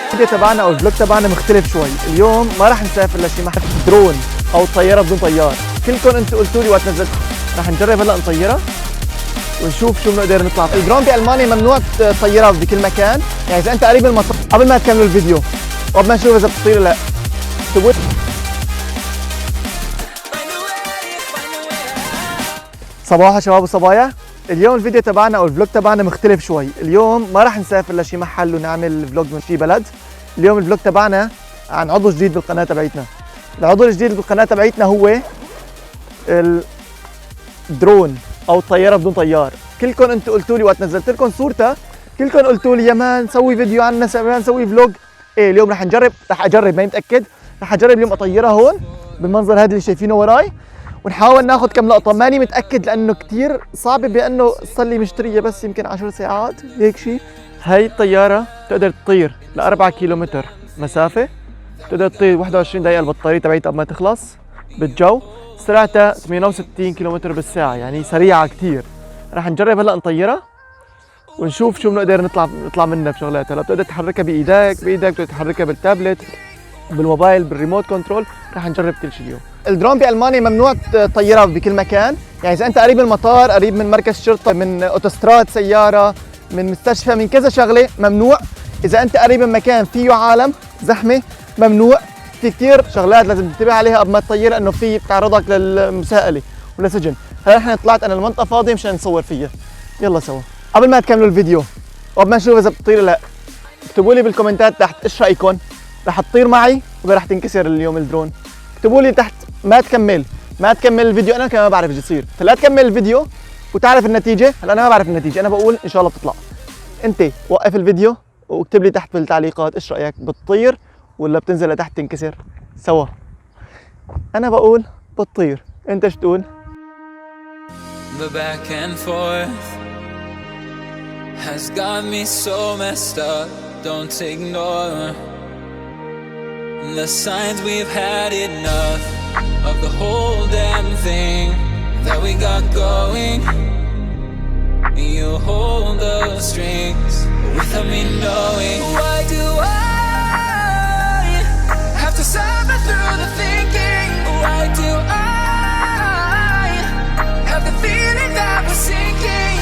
الفيديو تبعنا او الفلوج تبعنا مختلف شوي. اليوم ما راح نسافر لشي محل درون او طياره بدون طيار. كلكم انتم قلتوا لي وقت نزلت راح نجرب هلا نطيرها ونشوف شو بنقدر نطلع. الدرون بألمانيا ممنوع تطيرها بكل مكان، يعني اذا انت قريب من المطار قبل ما تكملوا الفيديو قبل ما نشوف اذا بتطير لا اكتبوا. صباحا شباب وصبايا، اليوم الفيديو تبعنا او الفلوج تبعنا مختلف شوي. اليوم ما راح نسافر لشي محل ونعمل فلوج من شي بلد. اليوم الفلوج تبعنا عن عضو جديد بالقناه تبعتنا. العضو الجديد بالقناه تبعتنا هو الدرون او الطياره بدون طيار. كلكم انتم قلتوا لي وقت نزلت لكم صورتها، كلكم قلتوا لي يا مان نسوي فيديو عنها، يا مان نسوي فلوج. ايه اليوم راح نجرب، راح اجرب ماني متاكد، راح اجرب اليوم اطيرها هون بالمنظر هذا اللي شايفينه وراي، ونحاول ناخذ كم لقطه. ماني متاكد لانه كثير صعبه، بانه صار لي مشتريه بس يمكن 10 ساعات هيك شيء. هاي الطياره تقدر تطير ل 4 كيلومتر مسافه، تقدر تطير 21 دقيقه البطاريه تبعتها قبل ما تخلص بالجو، سرعتها 68 كيلومتر بالساعه، يعني سريعه كثير. راح نجرب هلا نطيرها ونشوف شو بنقدر نطلع منها بشغلات. هلا بتقدر تحركها بايدك، بتقدر تحركها بالتابلت، بالموبايل، بالريموت كنترول. راح نجرب كل شيء اليوم. الدرون بألمانيا ممنوع تطيرها بكل مكان، يعني اذا انت قريب من المطار، قريب من مركز شرطه، من اوتوستراد سياره، من مستشفى، من كذا شغله ممنوع. اذا انت قريب من مكان فيه عالم زحمه ممنوع. في كثير شغلات لازم تنتبه عليها قبل ما تطير، انه في بتعرضك للمساءله ولسجن. هلا نحن طلعت انا المنطقه فاضيه مشان نصور فيها. يلا سوا. قبل ما تكملوا الفيديو وقبل ما نشوف اذا بتطير لا اكتبوا لي بالكومنتات تحت ايش رايكم، رح تطير معي ولا رح تنكسر اليوم الدرون؟ اكتبوا لي تحت. ما تكمل الفيديو، انا كمان ما بعرف ايش يصير، فلا تكمل الفيديو وتعرف النتيجه. هلا انا ما بعرف النتيجه، انا بقول ان شاء الله بتطلع. انت وقف الفيديو واكتب لي تحت بالتعليقات ايش رايك، بتطير ولا بتنزل لتحت تنكسر؟ سوا. انا بقول بتطير، انت ايش تقول؟ The back and forth has got me so messed up. Don't ignore the signs. We've had enough of the whole damn thing that we got going. You hold the strings without me knowing. Why do I have to suffer through the thinking? Why do I have the feeling that we're sinking?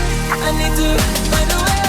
I need to find a way.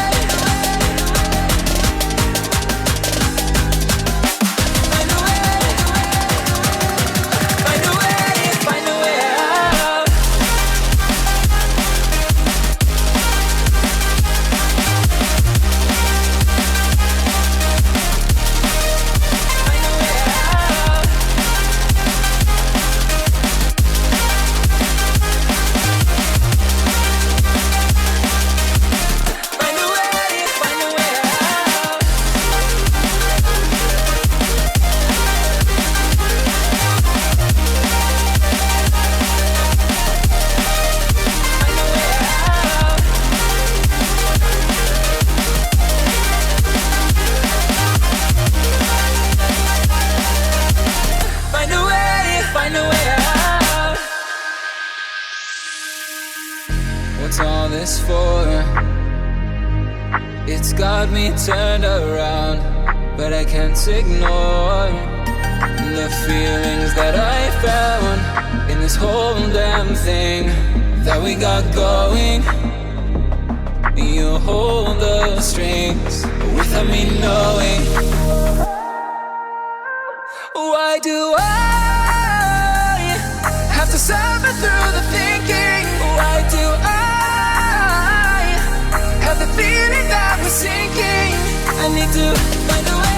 What's all this for? It's got me turned around, but I can't ignore the feelings that I found in this whole damn thing that we got going. You hold the strings without me knowing. Why do I have to suffer through the thinking? Why do I have the feeling that we're sinking? I need to find a way.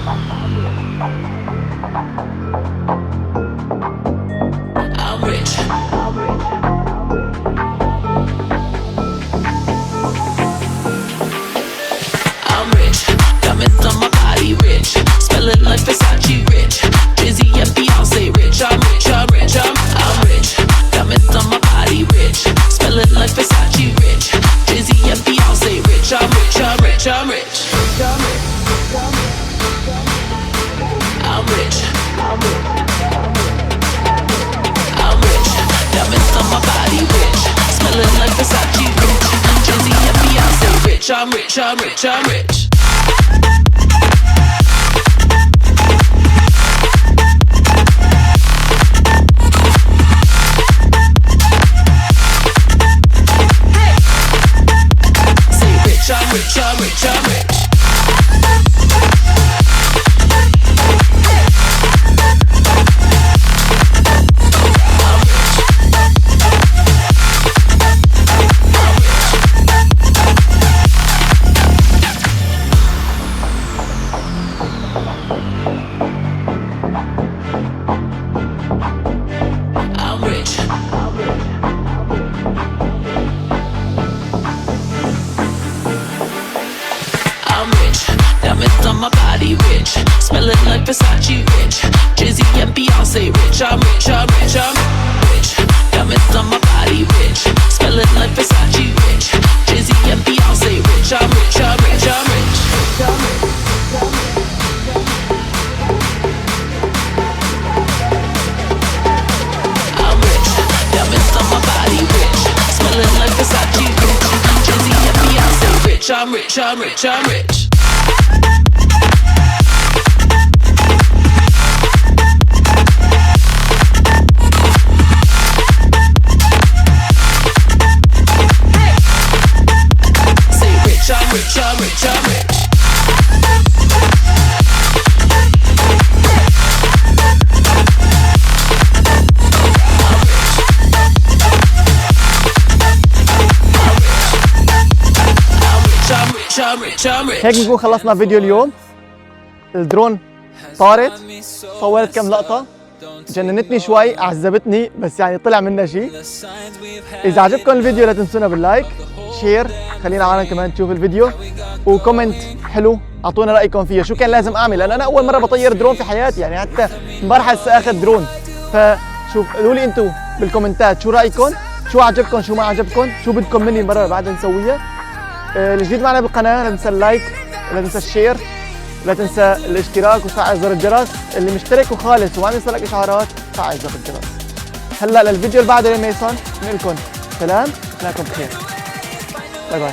I'm rich. I'm rich. Diamonds on my body, rich. Smelling like Versace, rich. Drizzy and Beyonce, rich. I'm rich. I'm rich. I'm rich. Diamonds on my body, rich. Smelling like Versace, rich. Drizzy and Beyonce, rich. I'm rich. I'm rich. I'm rich. I'm rich. I'm rich. Diamonds on my body, rich. Smelling like Versace, rich. Drizzy and Beyonce, rich. I'm rich. I'm rich. I'm rich. Say rich. I'm rich. I'm rich. I'm rich. I'm rich. I'm rich. Diamonds on my body, rich. Smelling like Versace, rich. Drizzy and Beyonce, rich. I'm rich. I'm rich. I'm rich. Diamonds on my body, rich. Smelling like Versace, rich. Drizzy and Beyonce, rich. I'm rich. I'm rich. I'm rich. I'm rich. Diamonds on my body, rich. Smelling like Versace, rich. Drizzy and Beyonce, rich. I'm rich. I'm rich. I'm rich. Say rich. I'm rich. I'm rich. I'm rich. I'm rich. I'm rich. هيك نكون خلصنا فيديو اليوم. الدرون طارت، صورت كم لقطة، جننتني شوي، أعذبتني، بس يعني طلع منها شيء. إذا عجبكم الفيديو لا تنسونا باللايك، شير، خلينا عالم كمان تشوف الفيديو، وكومنت حلو، أعطونا رأيكم فيه، شو كان لازم أعمل؟ لأن أنا أول مرة بطير درون في حياتي، يعني حتى امبارح هسه أخذ درون، فشوف قولوا لي أنتم بالكومنتات شو رأيكم؟ شو عجبكم؟ شو ما عجبكم؟ شو بدكم مني المرة اللي بعدها نسويها؟ الجديد معنا بالقناة لا تنسى اللايك، لا تنسى الشير، لا تنسى الاشتراك وتفعل زر الجرس. اللي مشترك وخالص وما يوصلك اشعارات فعل زر الجرس. هلا للفيديو اللي بعده لما يصل نقول لكم سلام، نلاقيكم بخير، باي باي.